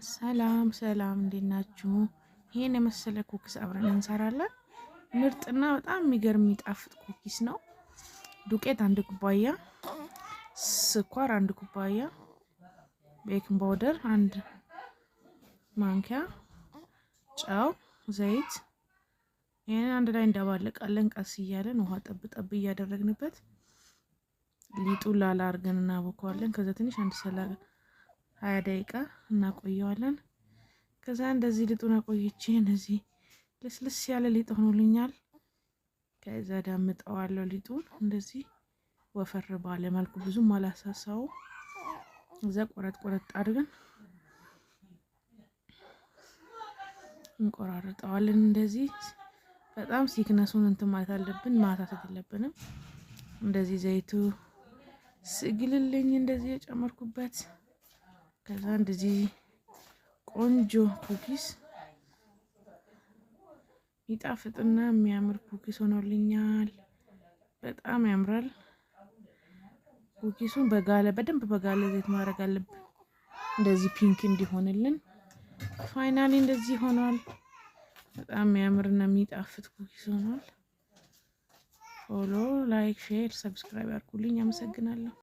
ሰላም ሰላም እንዴት ናችሁ? ይሄን የመሰለ ኩኪስ አብረን እንሰራለን። ምርጥና በጣም የሚገርም የሚጣፍጥ ኩኪስ ነው። ዱቄት 1 ኩባያ፣ ስኳር 1 ኩባያ፣ ቤኪንግ ፓውደር 1 ማንኪያ፣ ጨው፣ ዘይት ይሄን አንድ ላይ እንዳባለቃለን። ቀስ እያለን ውሃ ጠብ ጠብ እያደረግንበት ሊጡን ላላ አድርገን እናቦከዋለን። ከዛ ትንሽ 20 ደቂቃ እናቆየዋለን። ከዛ እንደዚህ ሊጡን አቆይቼ እንደዚህ ልስልስ ያለ ሊጥ ሆኖልኛል። ከዛ ዳምጠዋለሁ ሊጡን እንደዚህ ወፈር ባለ መልኩ ብዙም አላሳሳው። ከዛ ቆረጥ አድርገን እንቆራርጠዋለን። እንደዚህ በጣም ሲክነሱን እንትን ማለት አለብን፣ ማታተት የለብንም። እንደዚህ ዘይቱ ስግልልኝ እንደዚህ የጨመርኩበት ከዛ እንደዚህ ቆንጆ ኩኪስ ይጣፍጥና የሚያምር ኩኪስ ሆኖልኛል። በጣም ያምራል። ኩኪሱን በደንብ በጋለ ዘይት ማድረግ አለብን፣ እንደዚህ ፒንክ እንዲሆንልን። ፋይናሊ እንደዚህ ሆኗል። በጣም የሚያምርና የሚጣፍጥ ኩኪስ ሆኗል። ፎሎ፣ ላይክ፣ ሼር፣ ሰብስክራይብ አድርጉልኝ። አመሰግናለሁ።